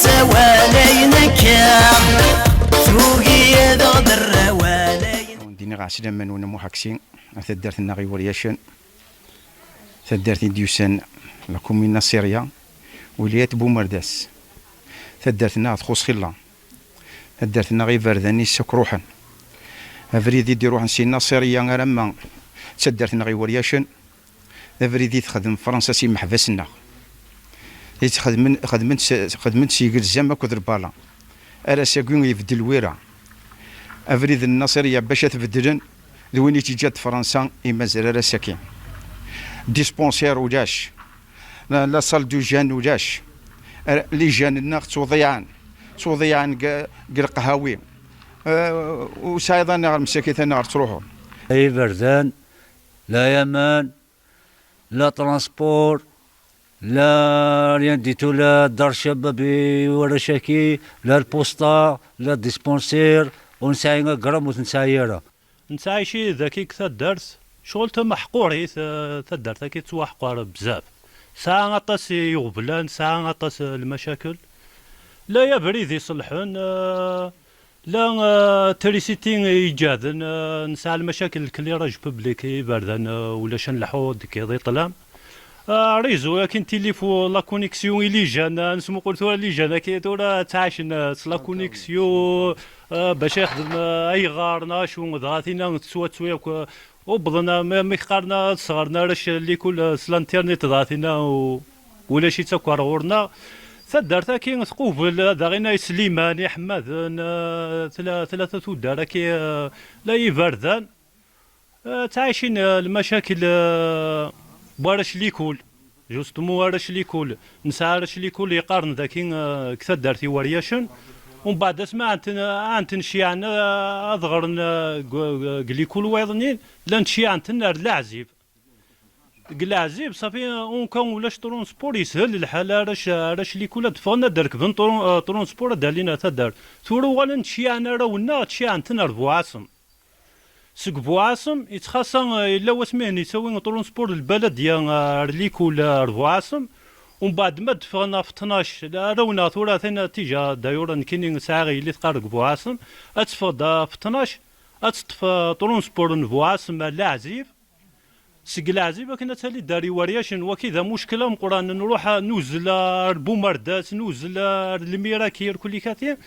سوالينك ثوقي ذو الروالين دينا غاسلة من ونمو حكسين ثدرت النغي ورياشن ثدرت ديوسان لكم سوريا وليات بومرداس ثدرتنا تخص خلا ثدرتنا غير فرداني سكروحا افريدي دي روح نسينا سوريا غرما تسدرتنا غير ورياشن افريدي تخدم فرنسا سي محبسنا خدمت سيقل زعما كثر بالا الا ساكون يبدل الويرة افريد النصريه باش تبدلن ذوين تيجات فرنسا مازال راه ساكن ديسبونسير ولاش لا صال دو جان ولاش لي جان الناخ توضيعان كاع قهاوي وسايضا نهار مساكين نهار تروحوا اي بردان لا يمان لا ترانسبور لا ريان ديتو لا دار شبابي ولا شاكي لا البوسطة لا ديسبونسير ونساي قرم وتنسايرة نساي شي ذاكي كثدرت شغل تما حقوري تدرت كي توا حقور بزاف ساعة غطاس يغبلان ساعة غطاس المشاكل لا يا بريد يصلحون لا تريسيتي يجاذن نساع المشاكل كلي راج بوبليكي باردان ولا شن الحوض كي طلام ريزو لكن تيليفو لا كونيكسيون اللي جانا نسمو قلتو اللي جانا كي تورا تعاش لا كونيكسيون باش يخدم اي غارنا شو ضغاتينا نتسوى تسويا وبضنا ما يقارنا صغرنا راش اللي كل الانترنت ضغاتينا ولا شي تكوار غورنا ثدرت كي تقوبل داغينا سليماني حماد ثلاثة تودار كي لا يفردان تعايشين المشاكل بارش ليكول جوستمو وارش ليكول نسا رش ليكول يقارن ذاكي كثدرتي ورياشن ومن بعد اسمع انت شيعنا اضغرن ليكول ويضنين لان شيعنا العزيب العزيب صافي اون كان ولاش ترونسبور يسهل الحال راش ليكول دفعنا دركبن ترونسبور دالينا تدار ثورو ولا شيعنا راونا شيعنا ربوعاصم سق بوعاصم يتخاصم الا واسمين يسوي ترونسبور البلد ديال رليك ولا ربوعاصم ومن بعد ما دفعنا في 12 رونا ثورة ثنا تيجا دايورا كاينين ساعه اللي تقارق بوعاصم اتفضى في 12 اتطفى ترونسبور بوعاصم العزيب سق العزيب كنا تالي داري ورياشن وكذا مشكله مقران نروح نوزل بومردات نوزل الميراكير كل كاتين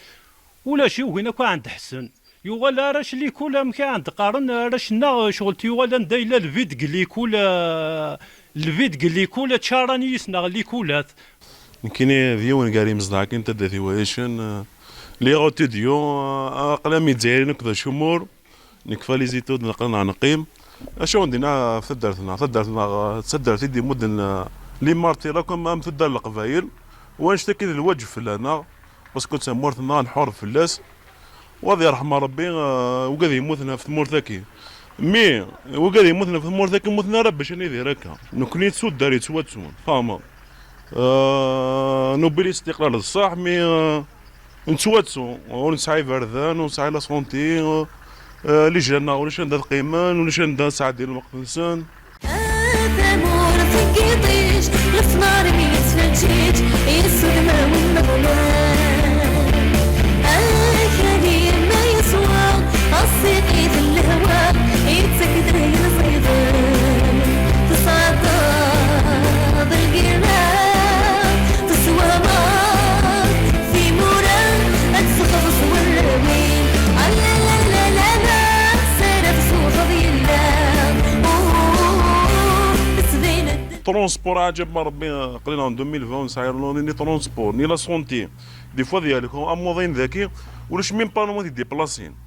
ولا شي وين كان عند حسن يوغالا راش لي كولا مكان تقارن راش نا شغلتي يوغالا ندايلا الفيدق لي كولا الفيدق لي كولا تشاراني يسنا لي كولات كاين ديون قاري مصدع كاين تدثي ويشن لي غوتي ديو اقلامي تزايرين كذا شمور نكفى لي زيتود نقلنا نقيم اشو عندنا تسدرت دي مدن لي مارتي راكم ام تدار القبايل ونشتكي الوجه في لنا بس كنت مورثنا نحور في اللاس وهذا يرحم ربي وقاعد يموتنا في ثمور ذاكي مي وقاعد يموتنا في ثمور ذاكي موتنا ربي شنو يدير هكا نكوني تسود داري تسود فاهمة نوبلي استقلال الصح مي نتسواتسو ونسعي فردان ونسعي لا سونتي اللي جانا ولا شان دا القيمان ولا شان دا سعد ديال الوقت انسان ثمور في قيطيش الفنار ميتفجيج يسود ما والمغلان الصيقي في الهواء يتسكت رهي الصيدان تصعد القراب تسوى مار في مورا تسخص والرمين لا لا لا لا لا سير في صوت ضيلا ترونسبور عجب ما ربي قلنا 2020 سايرلوني ني ترونسبور ني لا سونتي دي فوا ديالك اموضين ذاكي ولاش ميم با نو دي بلاصين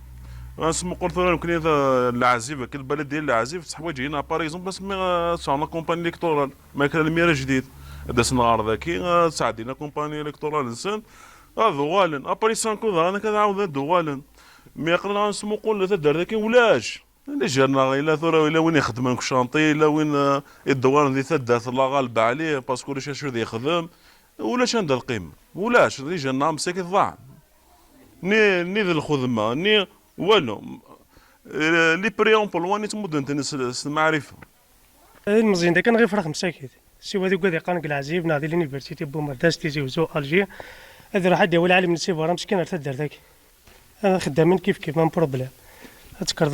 نسمو قلت لهم كاين العزيب كل البلد ديال العزيب تحوايج هنا باغ بس مي صارنا كومباني الكتورال ما كان الميرا جديد داس نهار ذاكي ساعدينا كومباني الكتورال انسان دوالن ابري سانكو انا كنعاود دوالن مي قلنا نسمو قول تدار ذاكي ولاش اللي جانا الا ثورة الا وين يخدم كشانطي الا وين الدوالن اللي تدات الله غالب عليه باسكو لاش شو يخدم ولاش عندها القيمه ولاش اللي جانا مساكين ضاع ني ذا الخدمه ني والو لي بريون بولواني تمدن تنس المعرفه المزيان دا كان غير فرق مساكيت سي هذيك قاد يقانك العزيب ناضي لونيفرسيتي بومرداس تيزي وزو الجي هذا راح يدير العالم نسيبو راه مسكين راه تدار ذاك انا خدامين كيف ما بروبليم تذكر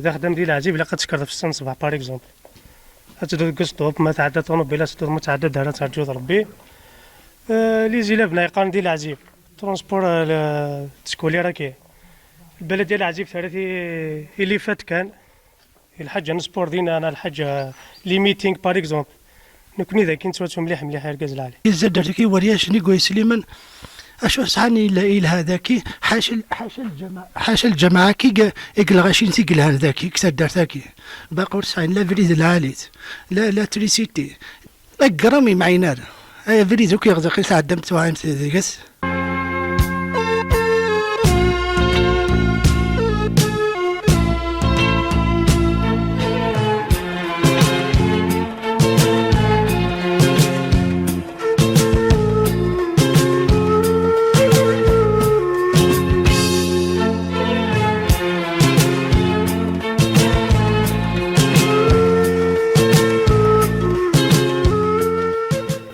ذا خدام ديال العجيب الا تذكر في السن 7 باغ اكزومبل تدوز كسطوب ما تعدى طوموبيله تدوز ما تعدى دارها ترجو ربي لي زيلا بنا يقارن ديال العجيب ترونسبور التسكولي راه كاين البلد ديال العجيب ثلاثي اللي فات كان الحاجه نسبور دينا انا الحاجه لي ميتينغ باغ اكزومبل نكوني ذاك نتواتو مليح يركز العالي يزاد ذاكي ورياش نيكوي سليمان اشو سعني الى هذاكي حاشا الجماعه كي يقل غاشين تيقل هذاكي كسدر ذاكي باقي سعين لا فريد العاليت لا تريسيتي اقرامي معينار اي فريد كي يغزقي تعدمت وعين ذيكس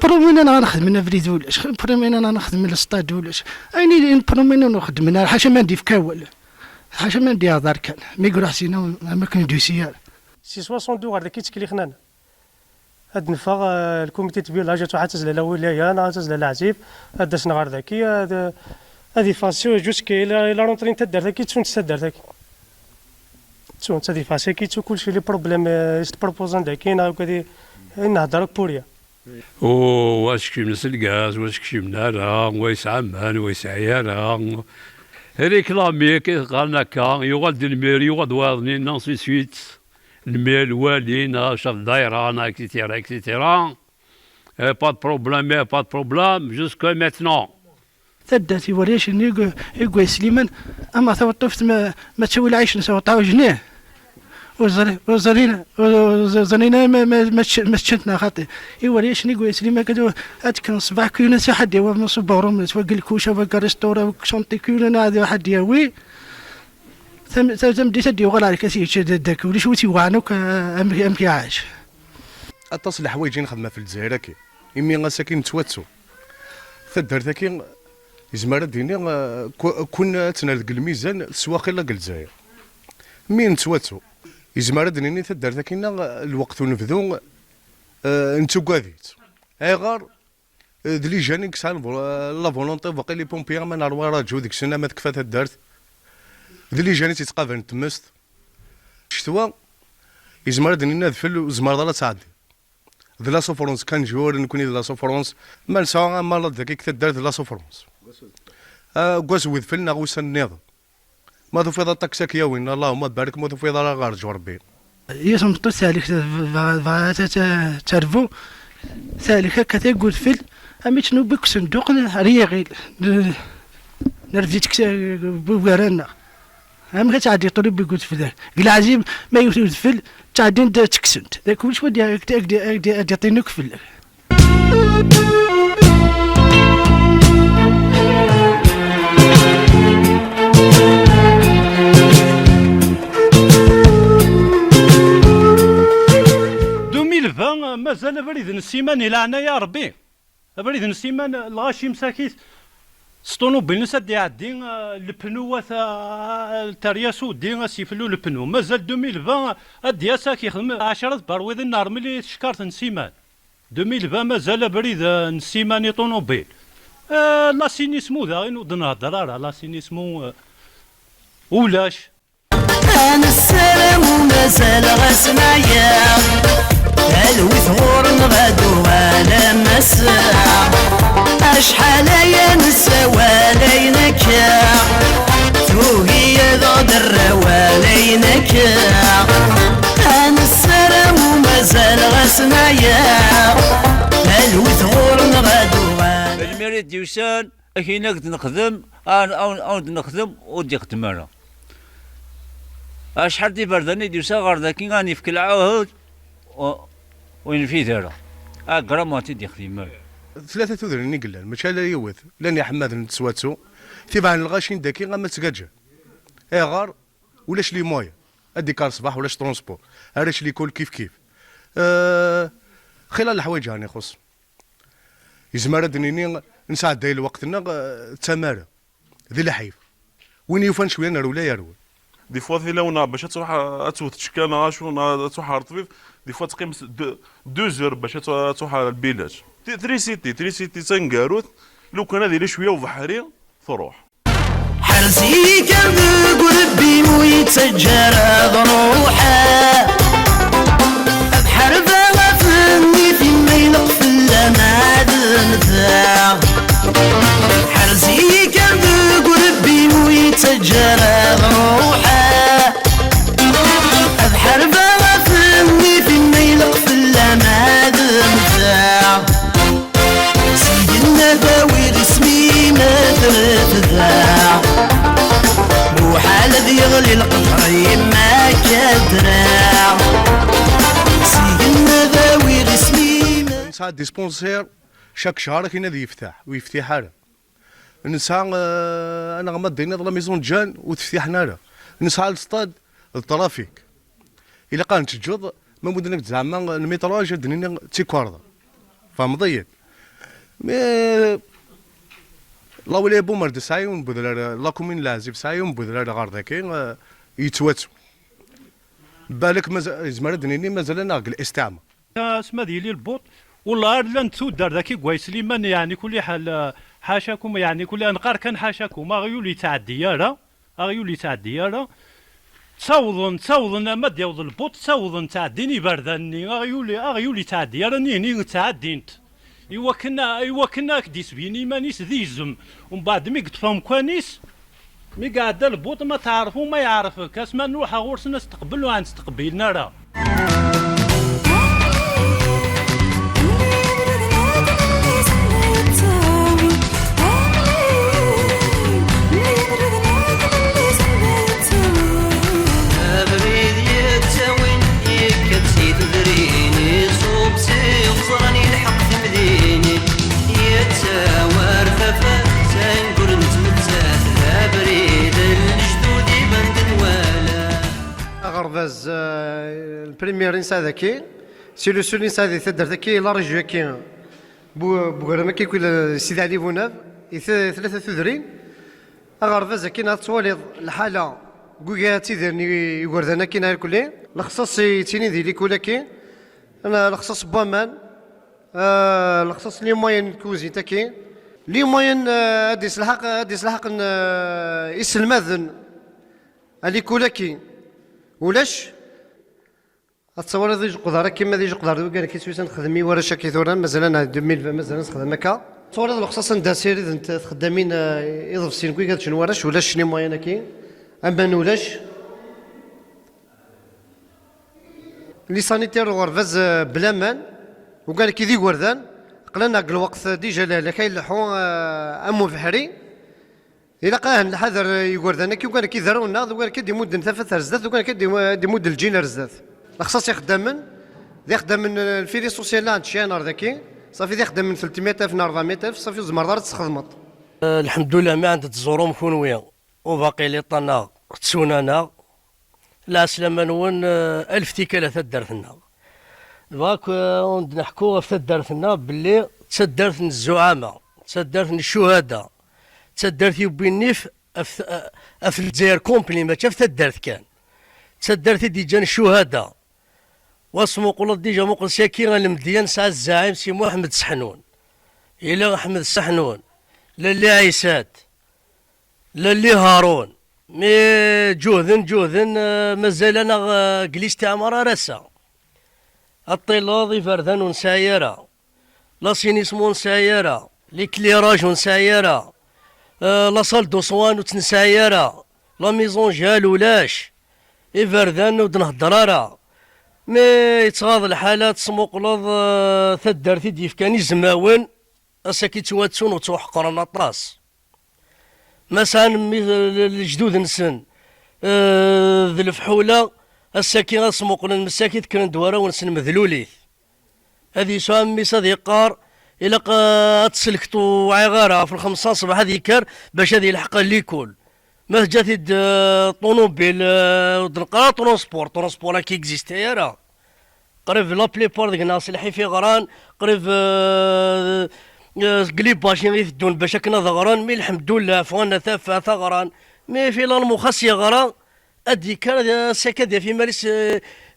برومين انا غنخدم من فريد ولاش برومين انا نخدم من السطاد ولاش ايني برومين نخدم من حاشا ما ندي في كاول حاشا ما ندي هضر كان ما يقولوا حسينا ما كندوي سيار سي 62 غير كي تكلي خنان هاد نفا الكوميتي تبيو جاتو حتى لا ولايه انا حتى لا عجيب هاد شنو غير ذاكي هادي فاسيو جوسكي لا رونطرين تدار ذاكي تسون تدار ذاكي تسون هادي فاسي كي تو كلشي لي بروبليم است بروبوزان ذاكي هكا نهضر بوريا واش كيمنس الغاز واش كيمنا راه ويس عمان ويس عيارا ريكلامي كي قالنا كان يغد المير يغد واضني نانسي سويت المير والينا شاف دايره اكسيتيرا اكسيتيرا با دو بروبليم جوسكو ميتنون ثداتي وريش يقوي سليمان اما توطفت ما تسوي العيش نسوي طاو جنيه وزرينا ما تشتنا خاطي ايوا ليش نيقول سليمان كدو اتكن صباح كينا سي حد يوا مصبورهم توقع الكوشه وقع ريستورا شونتي كينا هذا واحد ياوي ثم دي تدي وغلا عليك سي داك وليش وتي وعنوك ام كي عاش اتصل حوايج نخدمها في الجزائر كي يمي غاساكين تواتسو ثدر ذاكي يزمر ديني كنا تنالق الميزان السواقي لا الجزائر مين تواتسو يزمر دنيني تدار ذاكينا الوقت ونفذو نتو قاذيت اي غار دلي جاني كسان لا فولونتي باقي لي بومبيير ما نروى راجو ديك السنه ما تكفى تدارت دلي جاني تيتقابل تمست شتوا يزمر دنينا ذفل وزمر ضلا تعدي لا سوفرونس كان جور نكوني لا سوفرونس ما نساو ما ذاك تدارت لا سوفرونس كواس وذفلنا غوسا النظام ما ذو فيضا طاكساك يا وين اللهم بارك ما ذو فيضا راه غارج ربي يسم تسالك تعرفوا سالك كتقول فيل امي شنو بك صندوق ريغيل نرفيتك بوغرانا هم كتعدي طريب بيقول في ذاك قال عزيم ما يوث فيل تعدين تكسنت ذاك واش ودي يعطينك فيل مازال بريد السيمان الى عنا يا ربي بريد السيمان الغاشي مساكيت سطونوبيل نسد يعدي البنو الترياسو دي سيفلو البنو مازال 2020 ادي ساكي يخدم 10 برويض النار ملي شكارت نسيمان 2020 مازال بريد نسيماني طونوبيل لا سينيسمو ذا غير نوض نهضر لا سينيسمو ولاش انا السلام ومازال غسنايا الوي ثغور نغدو على مساع اشحال يا نسوالينك توهي ضدر والينك انا السلام ومازال غسنايا الوي ثغور نغدو المريض ديوسان اكي نقد نخدم او نخدم ودي نخدم انا اشحال دي برداني ديوسان غير ذاك غاني في كل عهد وين في ذرة كراماتي دي خدمة ثلاثة تودرني قلال ماشي لا يوث لان يا حماد نتسواتسو تيبع الغاشين داكي غا ما تسكاجا اي غار ولاش لي مويا ادي كار صباح ولاش ترونسبور هراش لي كل كيف كيف خلال الحوايج هاني خص يزمر دنيني نساعد دايل وقتنا تمارة ذي الحيف وين يوفن شويه نرو لا يروي دي فوا في لونا باش تروح تسوت تشكانا شو تروح رطبيب دي فوا تقيم 2 زور باش تروح البيلاج تريسيتي تنقاروت لو كان هذه شويه وبحري تروح حرزي كان قربي ويتسجر ضروحه بحر غفني في ميل قفل ما دمتها حرزي كان قربي ويتسجر ضروحه بحر غفني في ميل قفل ما دمتها سيد النبوي رسمي ما ترتدها مو حال ذي يغلي القطر ما كدرا سيد النبوي رسمي نساعد ديسبونسير شاك شهر كاين هذا يفتح ويفتح حاله نساعد انا غمض دينا لا ميزون جان وتفتح نارا نساعد السطاد الترافيك الا كان تجوض ما مدنك زعما الميتراج دنينا تيكواردا فمضيق مي لا ولا بومر دسايون بدل لا كومين لازم سايون بدل غار ذاكين يتواتو بالك مازال زمر دنيني مازال ناقل الاستعمار اسما ديالي البوط والله لان تودر ذاك كويس سليمان يعني كل حال حاشاكم يعني كل انقار كان حاشاكم غيولي تعدي يارا غيولي تعدي يارا تصوضن ما ديال البوط تصوضن تعديني برداني غيولي تعدي يارا ني تعدينت ايوا كنا كديس بيني مانيس ذيزم ومن بعد مي قلت فهم كوانيس مي قاعد البوط ما تعرفو ما يعرفك اسما نروح غورس نستقبل وعن تستقبلنا راه غرفاز البريمير انسا ذاكي سي لو سول انسا ذي ذاكي لا ريجيو كي بوغرما كي كل سيدي علي بوناف ثلاثة ثذرين غرفاز كي نتصوالي الحالة كوكا تيدرني يقردنا كي نهار كلي الخصاص تيني ذي لي كولاكي انا الخصاص بامان الخصاص لي موين كوزي تاكي لي موين اديس الحق يسلماذن علي كولاكي ولاش اتصور ذي قدر كيما ذي قدر قال كي سويسان خدمي ورا شاكي ثورا مازال انا 2000 مازال نخدم هكا تصور هذا الخصاص ندا سيري انت خدامين يضرب سين كوي قالت شنو وراش ولاش شنو موين كي اما نولاش لي سانيتير غرفاز بلا مان وقال كي ذي وردان قلنا الوقت ديجا لا كاين لحو امو بحري إلا قاه الحذر يقردنا كي وكان كي ذرونا وكان كي ديمود ثلاثة رزدات وكان كي ديمود الجين رزدات الخصاص يخدم من الفيري سوسيال لاند شانر ذاكي صافي يخدم من 300,000 ل 400,000 صافي زمر تخدمت الحمد لله ما عند تزورهم كونويا وباقي لي طنا تسونانا لا سلامة نون 1000 تيكاله تدرتنا باك نحكوا في تدرتنا باللي تدرت الزعامة تدرت الشهداء تدرت يبينيف في الجزائر كومبلي ما شاف تدرت كان تدرت ديجان الشهداء واسمو قول ديجا مقل ساكين المديان ساعة الزعيم سي محمد سحنون إلا أحمد سحنون للي عيسات للي هارون مي جهدن مازال انا جلست عمر راسا الطلاضي فردان ونسايرة لا سينيسمون سايرة لي كليراج ونسايرة لا صال دو صوان وتنسايرة لا ميزون جال ولاش إفردان ودنهضرارا مي يتغاض الحالات سموقلض ثدرتي ديفكاني زماون اساكي تواتسون وتوحقرن اطراس مثلا الجدود نسن ذي الفحولة الساكي غاسموقلن مساكي ذكرن دوارا ونسن مذلوليث هذه سوام ميسا ذي قار إلا تسلكتو عيغارة في 5 صباح هذه كار باش هذه الحقا اللي يكون ما جاتي طونوبيل ودنقرا ترونسبور كي اكزيستي راه قريب لا بليبار ديك الناس اللي حي في غران قريب قليب باشي غير يدون باش كنا ثغران مي الحمد لله فوانا ثافة ثغران مي في المخصية غرا ادي كان سكد في مارس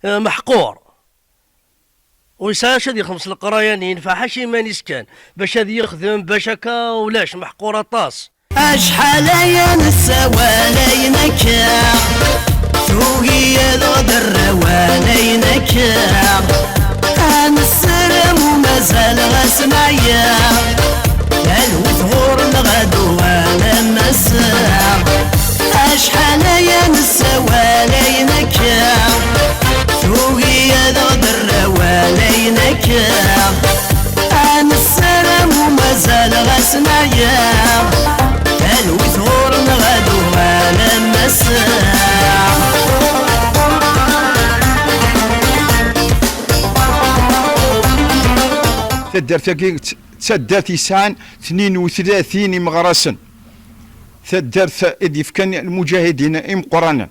محقور ويساش هذه 5 القرايانين فحاشي ما نسكان باش هذه يخدم باش هكا ولاش محقورة طاس أشحال يا نسوالينك ثوقي ذو والينك أنا السلام ومازال غسمعيا الوثغور الغدو وانا النساء أشحال يا نسوالينك ثوقي ذو والينك أنا السلام ومازال غسمعيا الوثغور الغدو وانا النساء تدار تسعان 32 مغرسا تدارت إدي فكان المجاهدين إم قرانا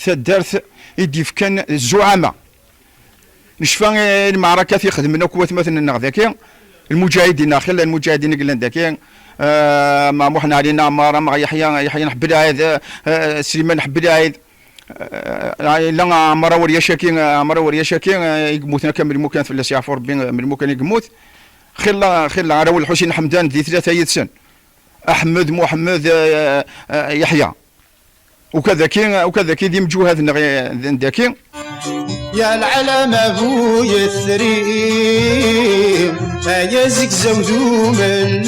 تدارت إدي فكان الزعماء نشفى المعركة في خدمنا قوات مثلا النغذاكي المجاهدين خلال المجاهدين قلنا ذاكي مع محنا علينا عمارة مع يحيى نحب العايد سليمان نحب العايد لا عمارة وريا شاكي يقموتنا كامل المكان في اللي يعرفوا ربي من المكان يقموت خلا عراول الحسين حمدان ذي 3 سن احمد محمد يحيى وكذا كي ذي مجوهد ذاكي يا العلم ابويا الثريم يزك زودو من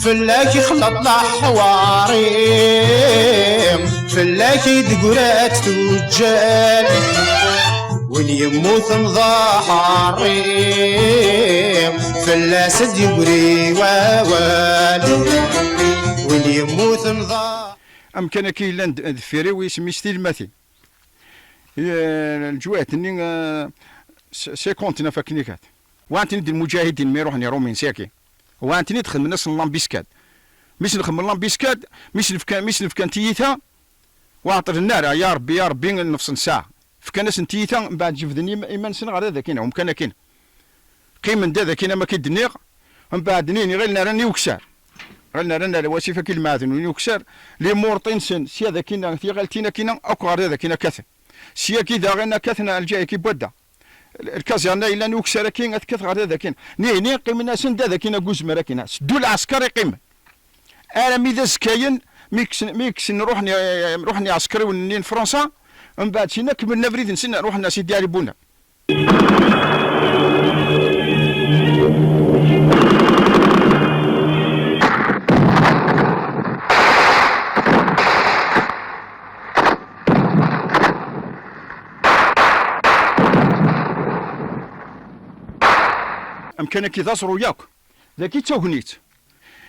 فلاكي خلطنا حواريم فلاكي دقرات تجال وين يموت مضاحريم فلاسد يقري ووال وين يموت مضاحريم امكانك لاند الفيري ويسمي ستيل ماثي الجوات اني سيكونتنا فاكنيكات وانتني دي المجاهدين ما يروحني رومين ساكي وانتني دخل من نص اللامبيسكاد مش نخدم اللامبيسكاد مش نفكان تيتها واعطر النار يا ربي نفس ساعه فكان سنتيتا من بعد جفدني ايمان سن غير هذا كاين ومكان كاين قيمه هذا كاين ما كيدنيق من بعد نيني غير نراني وكسار غير نرى واسفه كي الماذن وكسار لي مورطين سن سي هذا كاين في غالتينا كاين او هذا كاين كث سي كذا غير كثنا الجاي كي بدا الكازانا الا نوكسار كاين كث غير هذا كاين نيني قيمنا سن هذا كاين جوج مرا كاين سدو العسكري قيمه انا ميدا سكاين ميكس نروحني عسكري ونين فرنسا من بعد سينا كملنا فريد نسنا روحنا سيدي علي بونا امكانك تصروا ياك ذاكي تغنيت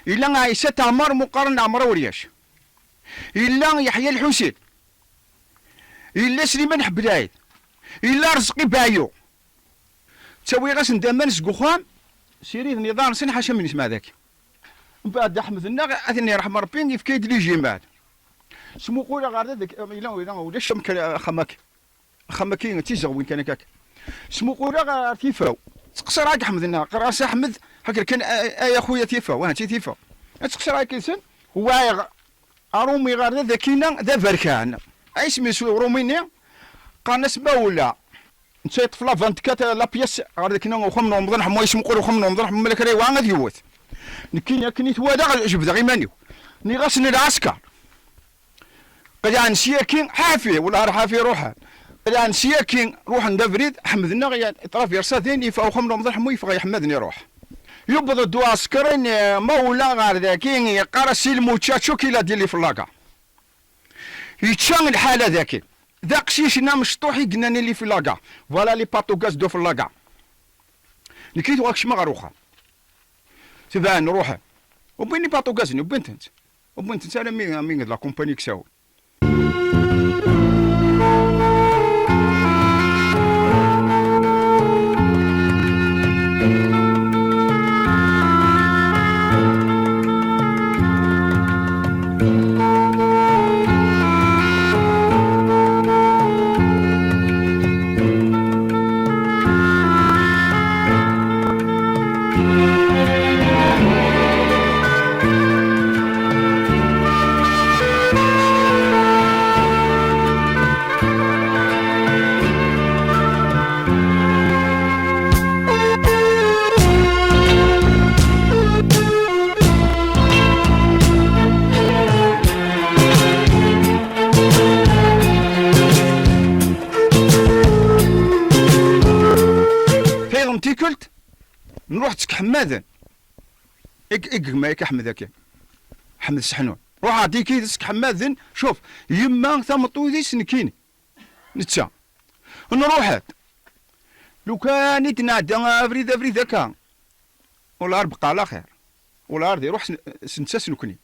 الا عيسى عمار مقارن عمر ورياش الا يحيى الحسين إلا سليمان حبلايد إلا رزقي بايو تسوي غاس ندمان سقوخام سيري نظام سن حاشا من اسمع ذاك من بعد احمد الناغ اثني رحم ربي في كيد لي جيمات سمو قولا غير ذاك الا ولا شم خمكين تيزغ وين كان كاك سمو قولا غير تيفاو تقصر راك احمد الناغ راس احمد هكا كان يا خويا تيفاو وانا تيفاو تقصر راك كيسن هو ارومي غير ذاكينا ذا بركان اسمي رومينيا قناس باولا نتا طفله 24 لا بياس غير كنا وخم رمضان حمو يسمو قولوا خم رمضان حمو ملك ري وانا ديوت نكين كني توادا جبد غيمانيو ني غاسن العسكر قال نسياكين حافي ولا حافي روحها قال نسياكين روح ندفريد حمدنا غير اطراف يرسادين يفاو خم رمضان حمو يفغ يحمدني روح يبض الدو عسكرين مولا غير ذاكين يقرا سيلمو تشاتشو كيلا ديال لي فلاكا يتشان الحاله ذاك ذاك شيشنا مشطوحي قلنا اللي في لاكا فوالا لي باتوغاز دو في لاكا نكيت واكش مغروخه تبان نروح وبيني باتوغازني وبنت انا مين لا كومباني كساو حمادا ما يك أحمد ذاك أحمد السحنون روح عطيك يدسك حمادا شوف يما ثمطوذي سنكيني نتسا نروحات لو كان يتنادى افريد ذاك ولا بقى على خير ولا ارض يروح سنساس نكني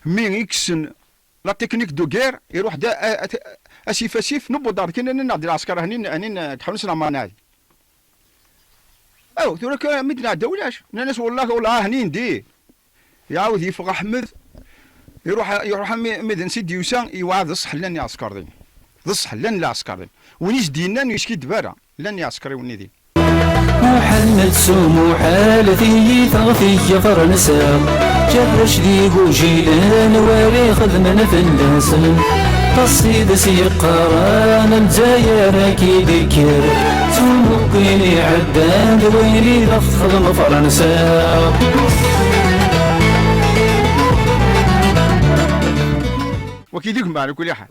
مين يكسن لا تكنيك دو غير يروح دا اسيف نبو دار كنا نادي العسكر هني كحنسنا ما نادي او تقولك مدنا دولاش الناس والله هني ندي يعاود يفق احمد يروح مدن سيدي يوسان يوعد الصح لاني عسكر دي الصح لان العسكر دي ونيش دينا يشكي دبارة لاني عسكري ونيدي محمد سمو حالتي تغفي فرنسا جرش ذي وجيلان واري خدمنا في اللسان قصيد سيقران الجزائر كي ذكر سموكيني عداد ويلي خدم فرنسا وكيديك معنا كل حال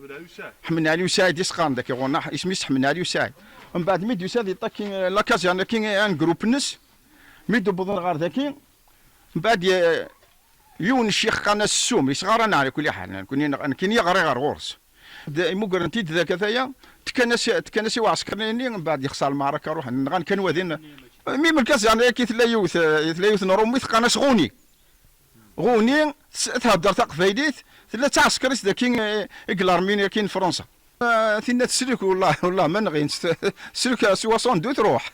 حملنا علي وساعد يسقان ذاك يغنى اسمي حملنا علي وساعد ومن بعد ميدو ساد يطاكي لاكاز يعني كاين ان جروب الناس ميدو بضل غار ذاكي من بعد يون الشيخ قناص السومي صغارنا على كل حال كاين يغري غير غورس مو غرانتيد ذاك ثايا تكنسي وعسكريني من بعد يخسر المعركه روح نغان كان وذين مي مركز يعني كي ثلا يوث نرومي قناص غوني تهدر تقفايديت ثلاثة عسكري ذاكين إقلارمين كاين فرنسا ثنا تسلك والله ما نغين سلك 62 تروح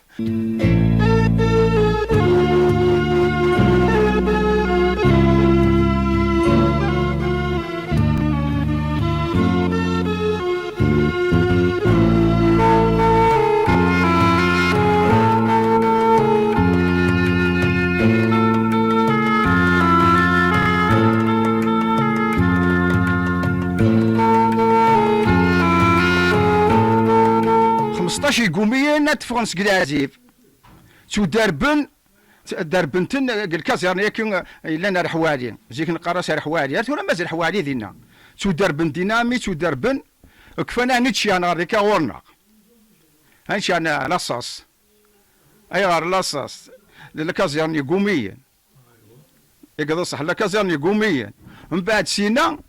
يقومين تفرنس كلازيف شو دربنتن الكازيرن ياكن لنا رحوالي زيك نقراس رحوالي ولا مازال حوالي دينا شو دربن دينامي شو دربن كفانا نتشي انا ريكا ورنا هانشي انا لاصاص اي غير لاصاص الكازيرن يقومين يقدر صح الكازيرن يقومين من بعد سينا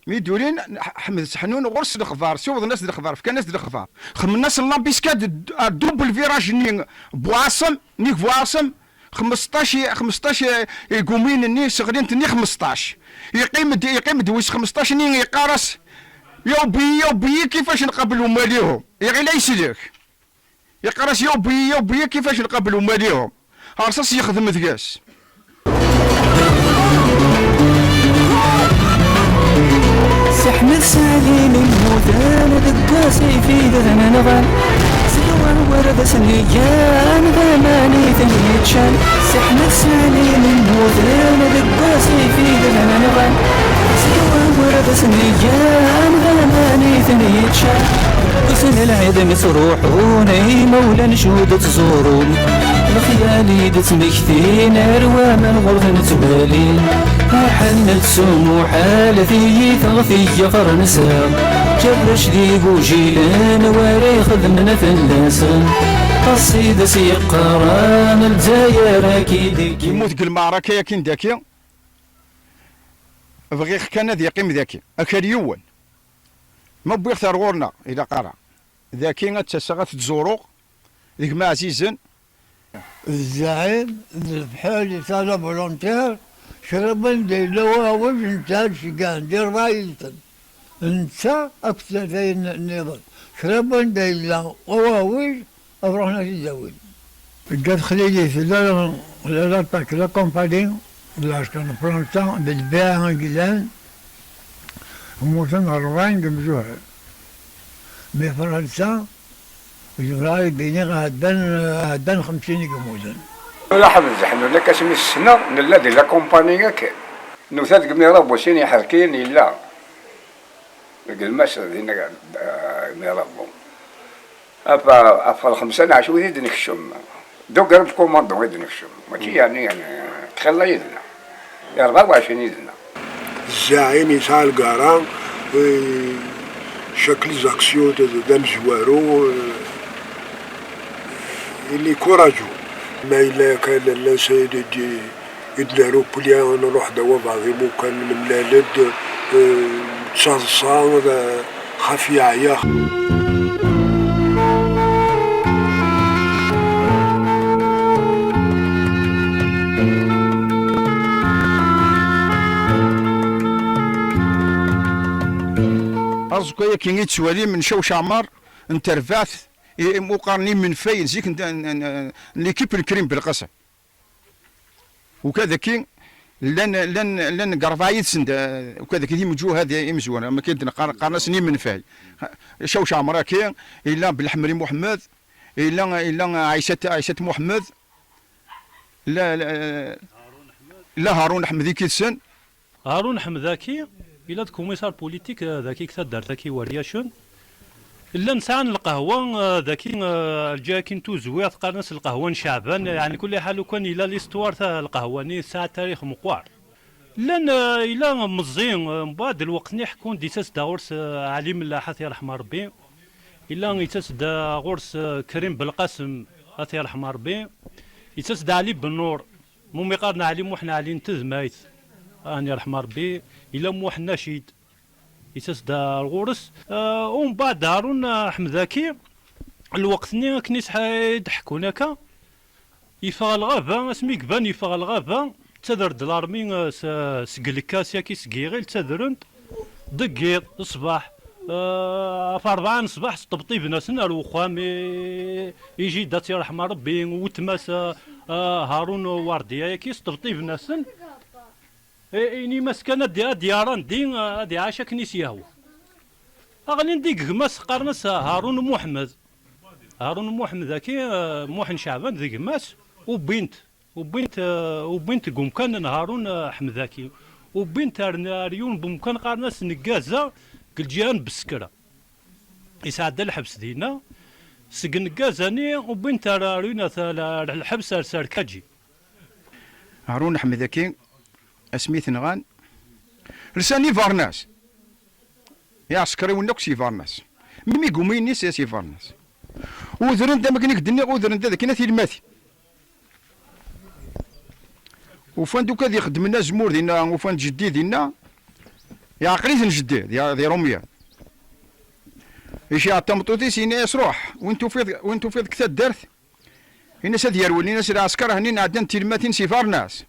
ميدولين حمد السحنون غرس الخضار شوف الناس الخضار كان الناس الخضار خم الناس لامبيسكاد دوبل فيراج ني بواصم نيك بواصم 15 يقومين ني صغرين تني 15 يقيم دويس 15 ني يقارس يوبي كيفاش نقبلوا ماليهم يغي لا يسلك يقارس يوبي كيفاش نقبلوا ماليهم هرصاص يخدم ثقاس سحمد سالي من موتان دقاسي في ذهن نغان سلوان ورد سنيجان غماني ثنيتشان سحمد سالي من موتان دقاسي في ذهن نغان سلوان ورد سنيجان غماني ثنيتشان وسن العيد مسروحوني مولا نشود تزورون الخيالي تمكثين أروى من غرف نتبالين حنت سمو حالتي تغفي فرنسا جرش ذي وجيلان واري خدمنا في اللسان قصيدة سيقران الجزائر كي يموت المعركة يا كين داكي بغي كان ذي يقيم ذاكي أكريون ما بغي يختار غورنا إذا قرا ذاكي تسغت تزوروق ذيك ما عزيزن الزعيم بحال تاع فولونتير شربا دير لواوج نتا شكان دير رايتن نتا أكثر ذي النظام شربا دير لواوج أفرحنا في الزوج جات خليجي في لا تاك لا كومباني لاش كان فرنسا بالبيع انجلان وموسم 40 جمجوها مي فرنسا جمراي بيني غادان 50 جموزن لا حبل زحنا لك اسمي السنة نلادي لا كومباني كان نوثات قمني ربو سيني حركيني لا المسر دينا ربو أفا 5 عشو يد نكشم دو قرب كوماندو يد نكشم ماشي يعني تخلى يدنا يا 24 يدنا الزعيم يسعى القران شكل زاكسيون دام زوارو اللي كوراجو ما إلا كان لا سيدي يداروا بليا نروح دوا بعضي كان من لالد تصاصا خفي عيا أرزقيا كي يتسوالي من شوش عمار انت رفعت مقارنين من فاين زيك ليكيب الكريم بالقسم وكذا كي لن قرفايد سند وكذا كي مجوه هذه مزوانه ما كاين قارنا سنين من فاي شوش عمرا كي الا بالحمري محمد الا عائشه محمد لا هارون احمد كيتسن هارون احمد ذاكي إلا كوميسار بوليتيك ذاكي كتدار ذاكي ورياشن إلا نسان القهوة ذاكي الجاكين تو زوير قارنس القهوة شعبان يعني كل حال كان إلا ليستوار تاع القهوة ني ساعة تاريخ مقوار لان إلا مزين من بعد الوقت نحكون ديساس دا غورس علي ملاحات يرحم ربي إلا يتاس دا غورس كريم بالقاسم هات يرحم ربي يتاس دا علي بالنور مومي قارنا علي موحنا علي نتزمايت أنا يرحم ربي إلا موح ناشيد يتاس دا الغورس ومن بعد هارون أحمد ذاكي الوقت ني كنيس يضحكو هناكا يفا الغابة اسمي كبان يفا الغابة تذر دلارمي سقلكاسيا كي سقيغيل تذرنت دقيط الصباح في 4 الصباح طبطيب ناس الوخام يجي دات يرحم ربي وتماس هارون وارديا كي طبطيب ناس إني مسكنة دياران دي عاشا كنيسياهو أغلين ديك غماس قارنس هارون محمد ذاكي موحن شعبان ذي غماس وبنت قمكان هارون أحمد ذاكي وبنت ريون بمكان قارنس نقازة كالجيان بالسكرة يساعد الحبس دينا سقن نقازاني وبنت ريون الحبس ساركاجي هارون أحمد ذاكي اسميت نغان لساني فارناس يا عسكري ونكسي فارناس ميمي قوميني سياسي فارناس وذرن دا ما كان يقدني وذرن دا كاين تيلماتي وفان دوكا دي يخدم لنا زمور دينا وفان جدي دينا يا عقليت الجدي دي روميا يشي عطمطوتي سينا يسروح وانتو فيض كتا الدرت الناس هاد يرولي ناس العسكر هني عندنا تيلماتين سي فارناس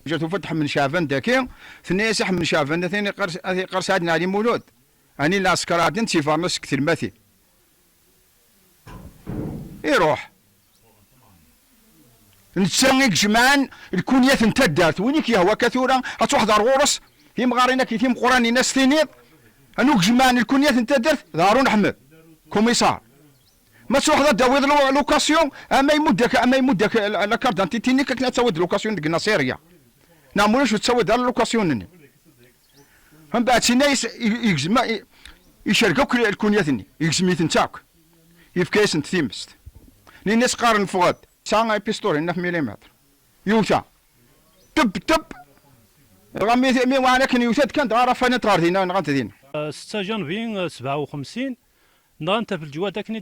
جاتو فتح من شعبان داكي ثني يسح من شعبان ثاني قرص عندنا علي مولود اني العسكر عندنا تيفار ناس كثير ماثي يروح نتسانق جمعان الكونيات نتا دارت وينك يهوى كثورا غتروح دار غورس هي مغارينا كي تيم قراني ناس ثينيض انوك جمعان الكونيات نتا دارت هارون احمد كوميسار ما تروح داويض لوكاسيون اما يمدك لا كارت دانتيتيني كنا تسوي لوكاسيون ديك الناصيريه نعملوش تسوي دار لوكاسيون من بعد سينا يجزم يشاركوك الكونياتني يجزميت نتاعك يفكاس انت ثيمست الناس قارن فؤاد ساعه بيستول 9 ملم يوتا تب رمي وانا كان يوتاد كان عارف انا طار هنا نغنت دينا 6 جانفي 57 نغنت في الجواد كني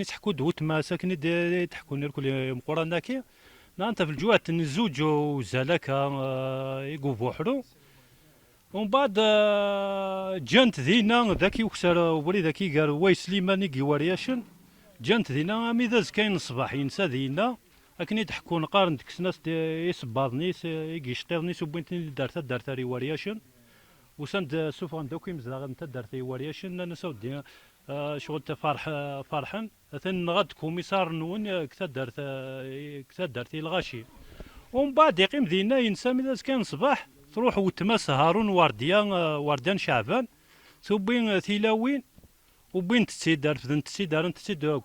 تحكوا دوت ماسا كني تحكوا الكل مقرانا كي نغنت في الجواد نزوج وزالكا يقو بوحدو ومن بعد جانت ذينا ذاكي وكسر ولي ذاكي قال وي سليماني كيورياشن جانت ذينا ميداز كاين الصباح ينسى ذينا اكني تحكوا نقارن ديك الناس يصباضني يقشطيرني سبنتني دارت ريورياشن وسند سوفان دوكي مزاغ نتا دارت ريورياشن انا سودي شغل فرحان ثن غد كوميسار نون كتا دارت الغاشي ومن بعد يقيم ذينا ينسى ميداز كاين الصباح تروح وتماس هارون وارديان شعبان ثوبين ثيلاوين وبين تسيد رفدن تسيد تسيد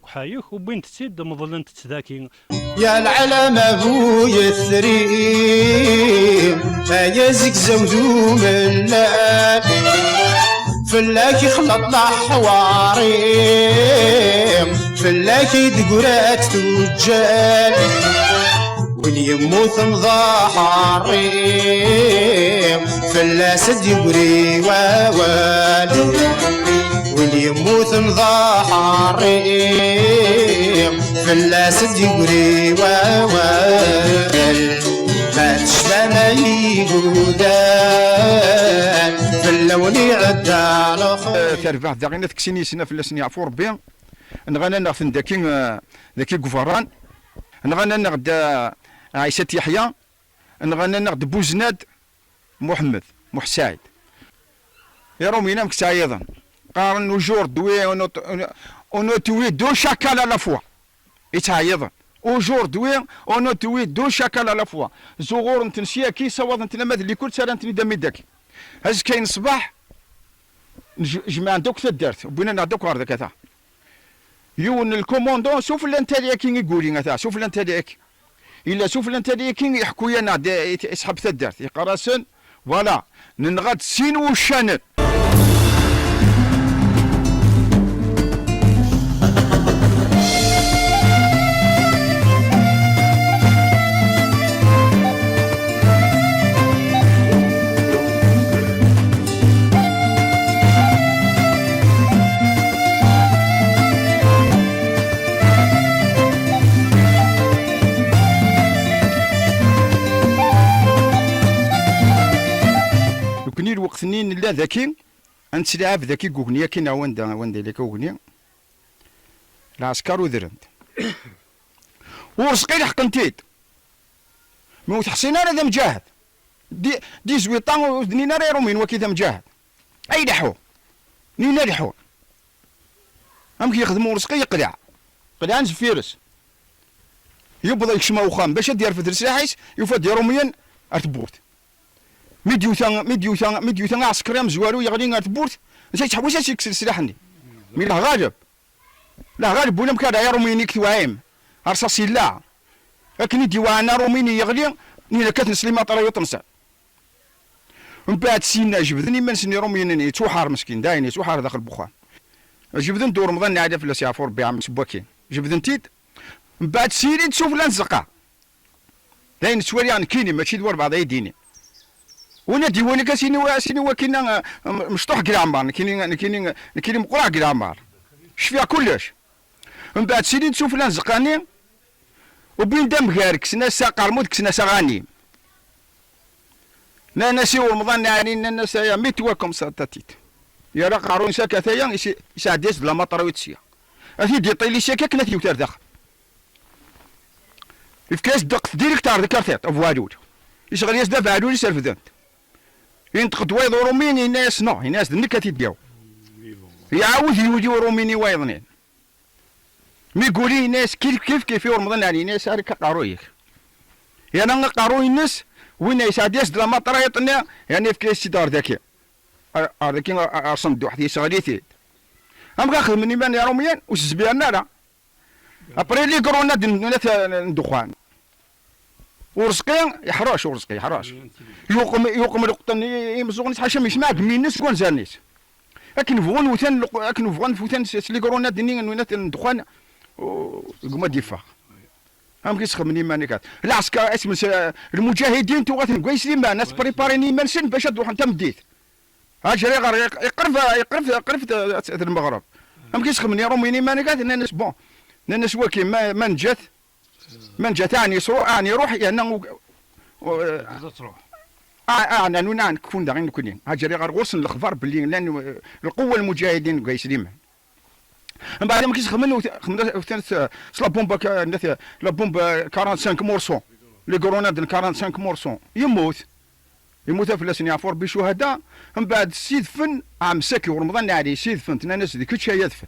كحايخ وبين تسيد مظلن تتذاكي يا العلم ابويا الثريم يزك زوجو من لاب فلاكي خلط حواريم فلاكي دقرات تجال واللي يموت مضاح الريم فلا سد يقري ووال وين يموت مضحري فلاس ديوري واوال ما تشبه ما يقودان فاللون يعدى تربح داغينا تكسيني سنة فلاسني عفو ربي نغانا نغفن ذاكي غفران نغانا نغد عيسى يحيى نغانا نغد بوزناد محمد محسايد يا رومينا مكسا ايضا قارن وجور دوي اونو توي دو شاكال على فوا يتعيضا aujourd'hui on a tué deux chacals à la fois زغور نتنسيا كي صواد نتنمد اللي كل سنه نتني دمي داك هاز كاين صباح جمع دوك تدارت بغينا نعطوك هذاك هذا يون الكوموندون شوف الانتاليا كي يقولي هذا شوف الانتاليا كي الا شوف الانتاليا كي يحكوا لنا يسحب تدارت يقراسن فوالا ننغاد سين وشانل وقتنين لا ذاكي انتلعب ذاكي كوغنيا كاين واندا لك كوغنيا العسكر وذرنت ورزقي حقنتيد موت حسين انا ذا مجاهد دي زويطان ودنينا راه رومين وكذا مجاهد اي لحو نينا لحو هم كيخدموا رزقي يقلع قلع نزفيرس يبدا يكشما وخام باش دير في درساحيس يفاد روميا ارتبورت ميديوثان عسكري مزوالو يغني غير تبورت انت تحوس يكسر سلاحني مي لا غالب لا غالب ولا مكان يا روميني كتوايم رصاصي لا لكن ديوانا روميني يغلي ني كاتن سليمان طرا يطنسا من بعد سينا جبدني من سني روميني توحار مسكين دايني توحار داخل البخار جبدن دور رمضان عاد في لاسيافور بعام سباكين جبدن تيت من بعد سيري تشوف لانزقا داين سوالي كيني ماشي دوار بعض يديني وانا ديواني كاسيني وكينا مشطوح كرامبار كاين مقرع كرامبار شفيها كلش من بعد سيدي تشوف لنا زقاني وبين دم غير كسنا قرمود كسنا غاني ناسي رمضان يعني ناس يا ميتواكم ساتاتيت يا راه قارون ساكاثيا يسعديس بلا مطر ويتسيا اثي دي طيلي شاكا كنا تيوتر داخل الكاس دق ديريكتار ذكرت افوالود يشغل يسدا فعلوا لي سيرفدنت ينتقد وايض روميني ناس ناس النكات يديو يعاود يولي روميني وايضنين مي يقولي ناس كيف رمضان يعني ناس هاك قارويك يعني انا قاروي الناس وين يسعديس د المطر يطني يعني في كيس دار ذاك هذاك اصلا واحد يشغليتي ام كاخذ مني من روميان وسبينا لا ابري لي كورونا ندخان ورزقي يحراش ورزقي يحراش يقوم القطن يمزغني حاشا يسمع مينس كون زانيس لكن فغون وثان لكن فغون فوتان سلي كورونا دني نونات الدخان وقما ديفا هم كيسخم مني مانيكات العسكر اسم المجاهدين تو غاتن كويسين ما ناس بريباريني منسن باش تروح انت مديت هاجري غير يقرف المغرب هم كيسخم مني روميني مانيكات الناس بون الناس واكي ما نجات من جاتاني يعني روح يعني تروح انا نون كون داغين كونين هاجري غير غوصن الاخبار باللي لان القوه المجاهدين كايسليم من بعد ما كيسخمن ثالث لا بومبا لا بومبا 45 مورسون لي كوروناد 45 مورسون يموت في لاسني فور بشهداء من بعد السيد فن عام ساكي ورمضان عليه سيد فن الناس ذيك كلشي يدفن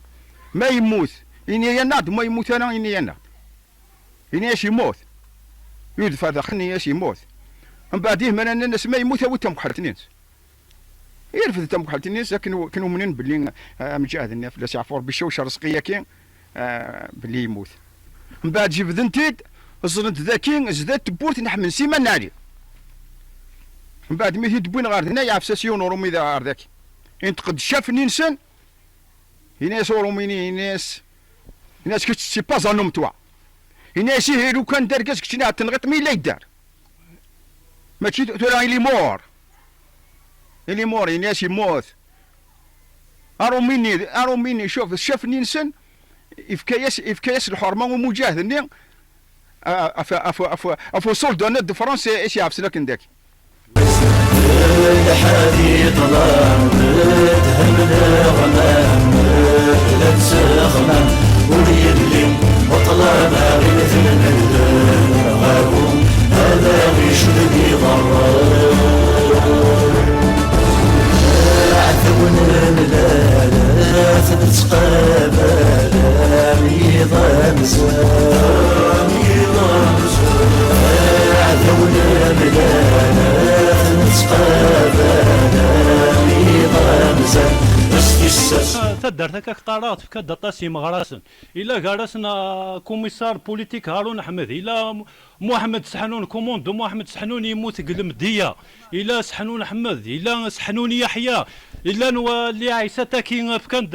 ما يموت اني يناد ما يموت انا اني يناد إني اش يموت يدفع داخلني اش يموت من بعديه من الناس ما يموت هو تم حالتنيس يرفد تم حالتنيس كانوا منين باللي مجاهد الناس في لاسعفور بشوشه رزقيه كاين باللي يموت من بعد جيب ذنتيد الزنت ذاكين زدت بورت نحمل سيما ناري من بعد ميتي دبوين غير هنا يعفساسيون رومي ذا ذاك ينتقد شاف نينسن يناس روميني يناس كي سي با زانوم توا يناس لو كان دار كاس كشنا تنغط مي لا يدار ماشي ترى لي مور يناس يموت اروميني شوف شاف نينسن إفكايس الحرمة ومجاهد افو سولدونات دو فرنسا ايش يعرف لكن داك الحديد ظلام تهمنا غمام لا تسخمم وليلي وطلب غير ثمن الغابون هذا بيشدني ضرار عثونا لا تتقابل ميضا مزوان عثونا ملالا تدرت هكاك طارات في كدا طاسي مغراسن الا غراسنا كوميسار بوليتيك هارون احمد الا محمد سحنون كوموندو محمد سحنون يموت قلمديه الا سحنون احمد الا سحنون يحيى الا اللي عيسى تاكي في كان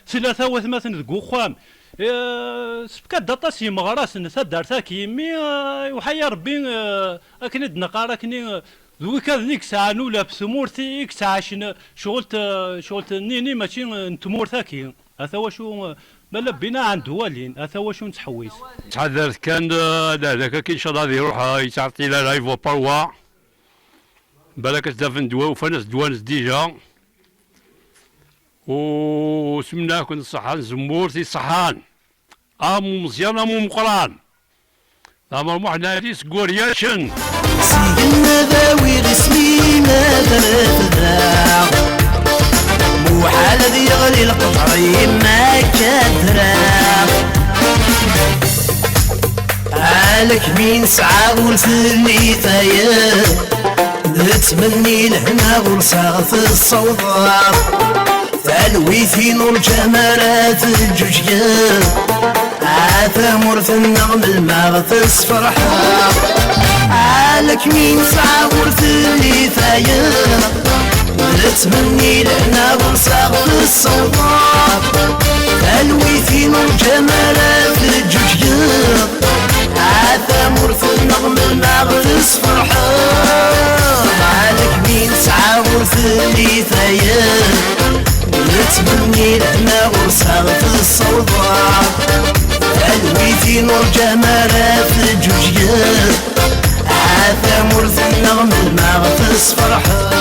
ثلاثه وثمانيه دقوخام سبكات دطاسي مغراسن تدرت كيمي وحيا ربي اكني دنقار اكني ذوي كذنيك ساعة نولا بثمورتي إك ساعة شغلت نيني ماشي نتمورتاكي هذا واشو بلا بنا عند والين هذا واشو نتحويس تحذرت كان ذاك كي ان شاء الله يروح يتعطي لا لايف وباروا بالك تدفن دواء وفنس دوانس ديجا وسمناه كنت صحان زمورتي صحان امو مزيان امو مقران امر محنا ريس قورياشن سيدنا ذاوي رسمي ما تنفذا مو حال ذي يغلي القطعي ما كثرا عالك مين سعى والفلي ثايا تمني لهنا ورصاغ في الصوضات تلوي في نور جمالات الجوجيا عاثمر في النغم الماغ تصفرحا عالك مين صعور في اللي ثايا تمني لهنا ورصاغ في الصوضات تلوي في نور جمالات الجوجيا عاثمر في النغم الماغ تصفرحا عالك مين صعور في اللي ثايا تمني لهنا ورصاغ في الصوضات تلوي في نور جمالات الجوجيا عاثمر في النغم الماغ تصفرحا